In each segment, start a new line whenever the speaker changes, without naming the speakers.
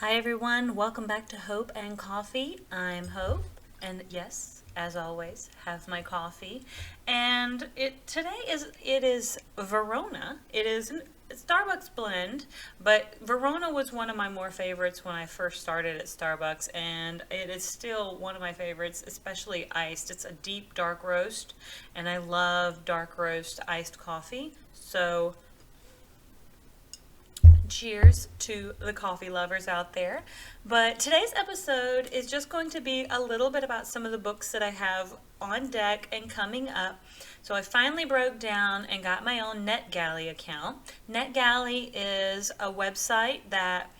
Hi everyone, welcome back to Hope and Coffee. I'm Hope, and yes, as always, have my coffee. And it is Verona. It is a Starbucks blend, but Verona was one of my more favorites when I first started at Starbucks, and it is still one of my favorites, especially iced. It's a deep dark roast, and I love dark roast iced coffee. So cheers to the coffee lovers out there. But today's episode is just going to be a little bit about some of the books that I have on deck and coming up. So I finally broke down and got my own NetGalley account. NetGalley is a website that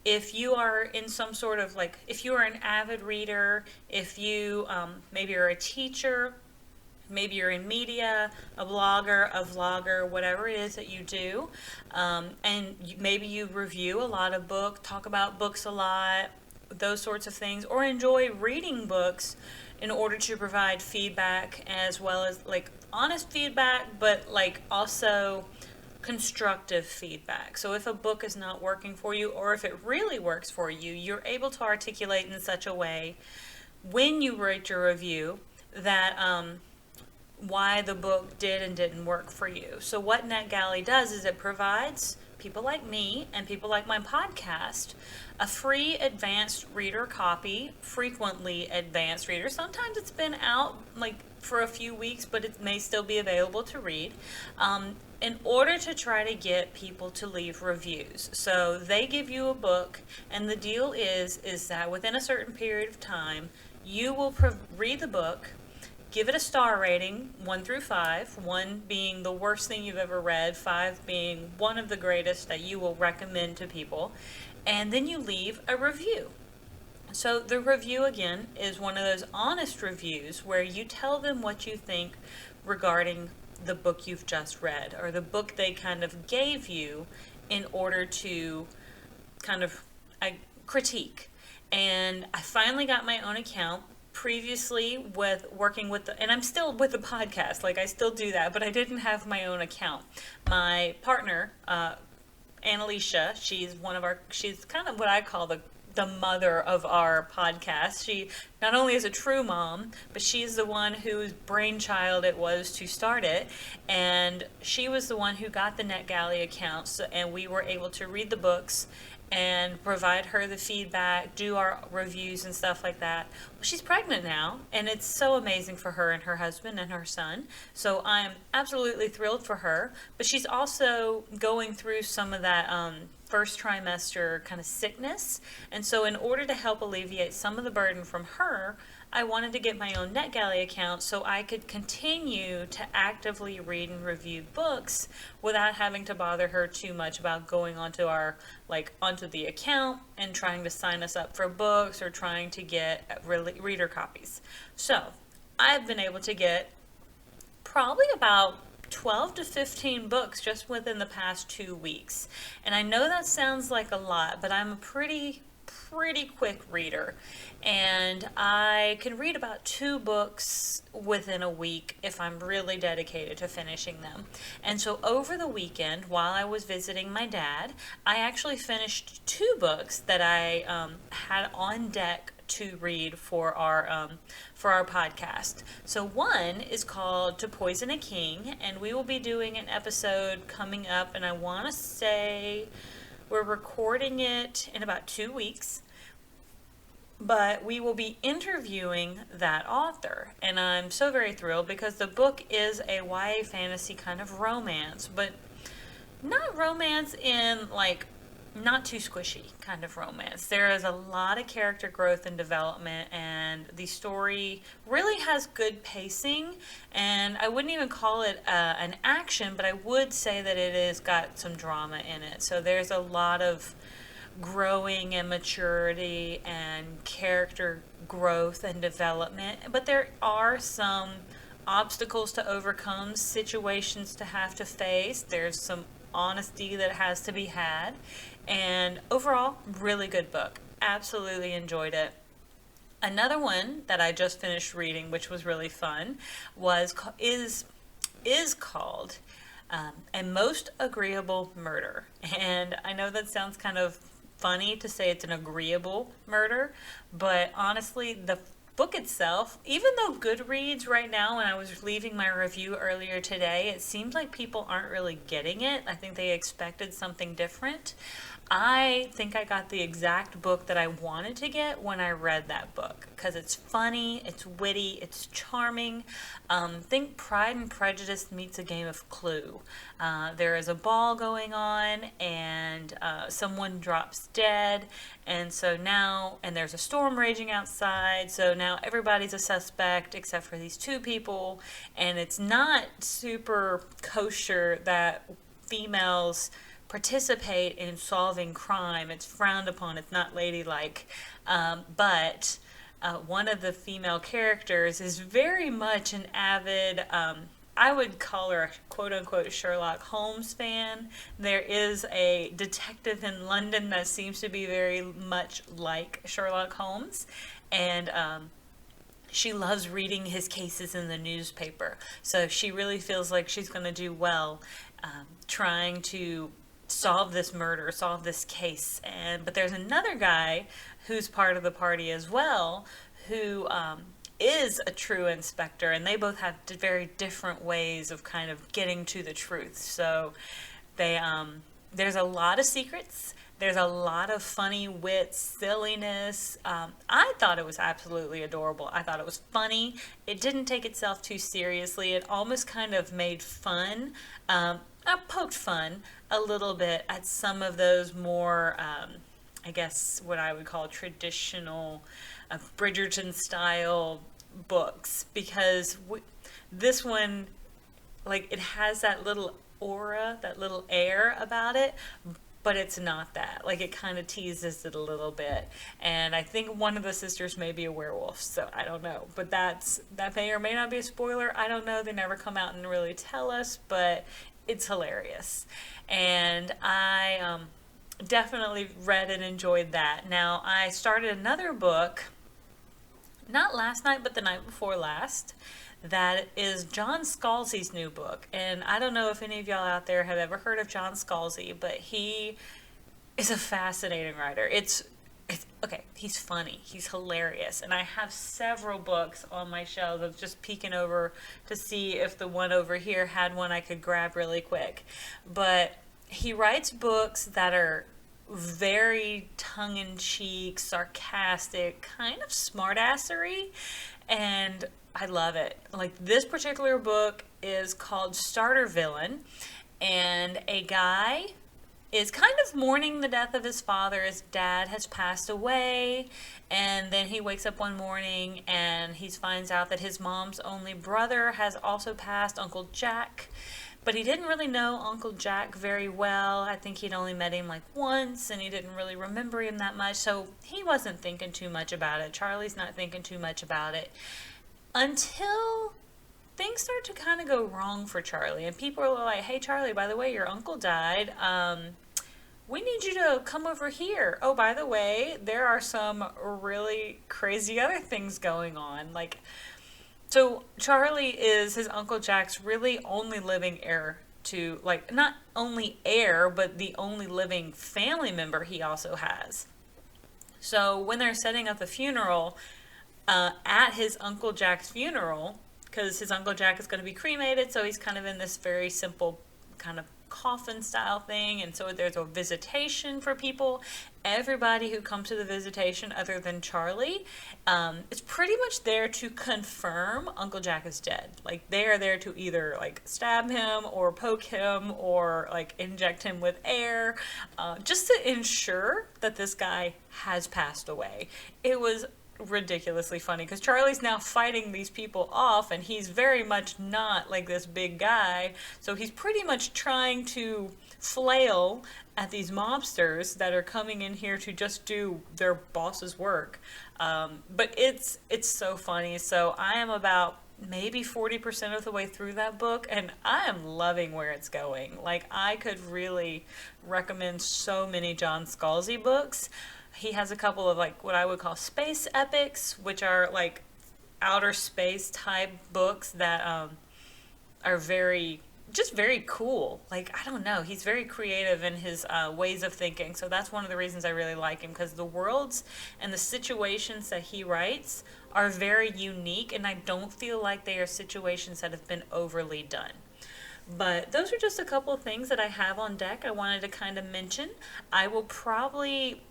if you are in some sort of like, if you are an avid reader, if you maybe are a teacher, maybe you're in media, a blogger, a vlogger, whatever it is that you do, and maybe you review a lot of books, talk about books a lot, those sorts of things, or enjoy reading books in order to provide feedback as well as like honest feedback, but like also constructive feedback. So if a book is not working for you, or if it really works for you, you're able to articulate in such a way when you write your review that why the book did and didn't work for you. So what NetGalley does is it provides people like me and people like my podcast a free advanced reader copy, frequently advanced reader. Sometimes it's been out like for a few weeks, but it may still be available to read. In order to try to get people to leave reviews. So they give you a book, and the deal is that within a certain period of time, you will read the book, give it a star rating, 1 through 5, 1 being the worst thing you've ever read, 5 being one of the greatest that you will recommend to people, and then you leave a review. So the review, again, is one of those honest reviews where you tell them what you think regarding the book you've just read, or the book they kind of gave you in order to kind of critique. And I finally got my own account. Previously, with working with and I'm still with the podcast, like I still do that, but I didn't have my own account. My partner, Annalicia, she's kind of what I call the mother of our podcast. She not only is a true mom, but she's the one whose brainchild it was to start it, and she was the one who got the NetGalley account, and we were able to read the books and provide her the feedback, do our reviews and stuff like that. Well, she's pregnant now, and it's so amazing for her and her husband and her son. So I'm absolutely thrilled for her. But she's also going through some of that first trimester kind of sickness. And so in order to help alleviate some of the burden from her, I wanted to get my own NetGalley account so I could continue to actively read and review books without having to bother her too much about going onto the account and trying to sign us up for books or trying to get reader copies. So I've been able to get probably about 12 to 15 books just within the past 2 weeks. And I know that sounds like a lot, but I'm a pretty quick reader, and I can read about 2 books within a week if I'm really dedicated to finishing them. And so over the weekend, while I was visiting my dad, I actually finished 2 books that I had on deck to read for our podcast. So one is called To Poison a King, and we will be doing an episode coming up, and I want to say we're recording it in about 2 weeks, but we will be interviewing that author. And I'm so very thrilled because the book is a YA fantasy kind of romance, but not romance in like not too squishy kind of romance. There is a lot of character growth and development, and the story really has good pacing, and I wouldn't even call it an action, but I would say that it has got some drama in it. So there's a lot of growing and maturity and character growth and development, but there are some obstacles to overcome, situations to have to face. There's some honesty that has to be had, and overall, really good book. Absolutely enjoyed it. Another one that I just finished reading, which was really fun, is called A Most Agreeable Murder. And I know that sounds kind of funny to say it's an agreeable murder, but honestly, the book itself, even though Goodreads right now, when I was leaving my review earlier today, it seems like people aren't really getting it. I think they expected something different. I think I got the exact book that I wanted to get when I read that book because it's funny, it's witty, it's charming. Think Pride and Prejudice meets a game of Clue. There is a ball going on and someone drops dead, and so now, and there's a storm raging outside, so now everybody's a suspect except for these two people, and it's not super kosher that females participate in solving crime. It's frowned upon. It's not ladylike. But one of the female characters is very much an avid, I would call her a quote-unquote Sherlock Holmes fan. There is a detective in London that seems to be very much like Sherlock Holmes. And she loves reading his cases in the newspaper. So she really feels like she's going to do well trying to solve this murder, solve this case. But there's another guy who's part of the party as well, who is a true inspector, and they both have very different ways of kind of getting to the truth. So they there's a lot of secrets. There's a lot of funny wit, silliness. I thought it was absolutely adorable. I thought it was funny. It didn't take itself too seriously. It almost kind of made fun. I poked fun a little bit at some of those more, I guess, what I would call traditional Bridgerton style books, because this one, like, it has that little aura, that little air about it, but it's not that. Like, it kind of teases it a little bit. And I think one of the sisters may be a werewolf, so I don't know. But that may or may not be a spoiler. I don't know. They never come out and really tell us, but it's hilarious. And I definitely read and enjoyed that. Now, I started another book, not last night, but the night before last. That is John Scalzi's new book. And I don't know if any of y'all out there have ever heard of John Scalzi, but he is a fascinating writer. It's okay, he's funny, he's hilarious, and I have several books on my shelves of just peeking over to see if the one over here had one I could grab really quick. But he writes books that are very tongue-in-cheek, sarcastic, kind of smartassery, and I love it. Like, this particular book is called Starter Villain, and a guy is kind of mourning the death of his father. His dad has passed away, and then he wakes up one morning and he finds out that his mom's only brother has also passed, Uncle Jack. But he didn't really know Uncle Jack very well. I think he'd only met him like once, and he didn't really remember him that much, so he wasn't thinking too much about it. Charlie's not thinking too much about it until things start to kind of go wrong for Charlie, and people are like, hey Charlie, by the way, your uncle died. We need you to come over here. Oh, by the way, there are some really crazy other things going on. Like, so Charlie is his Uncle Jack's really only living heir to, like, not only heir, but the only living family member he also has. So when they're setting up the funeral, at his Uncle Jack's funeral, because his Uncle Jack is going to be cremated, so he's kind of in this very simple kind of coffin style thing, and so there's a visitation for people. Everybody who comes to the visitation other than Charlie is pretty much there to confirm Uncle Jack is dead. Like, they are there to either like stab him or poke him or like inject him with air, just to ensure that this guy has passed away. It was ridiculously funny because Charlie's now fighting these people off, and he's very much not like this big guy, so he's pretty much trying to flail at these mobsters that are coming in here to just do their boss's work. But it's so funny. So I am about maybe 40% of the way through that book, and I am loving where it's going. Like, I could really recommend so many John Scalzi books. He has a couple of like what I would call space epics, which are like outer space type books that are very just very cool. Like, I don't know, he's very creative in his ways of thinking. So that's one of the reasons I really like him, because the worlds and the situations that he writes are very unique, and I don't feel like they are situations that have been overly done. But those are just a couple of things that I have on deck I wanted to kind of mention. I will probably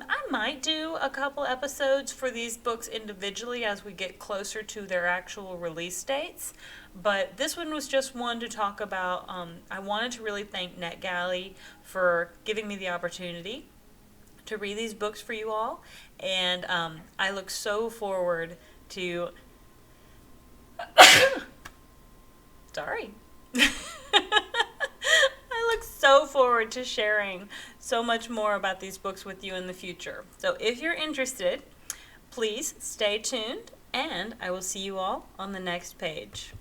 I might do a couple episodes for these books individually as we get closer to their actual release dates. But this one was just one to talk about. I wanted to really thank NetGalley for giving me the opportunity to read these books for you all. And I look so forward to. Sorry. I look so forward to sharing so much more about these books with you in the future. So if you're interested, please stay tuned, and I will see you all on the next page.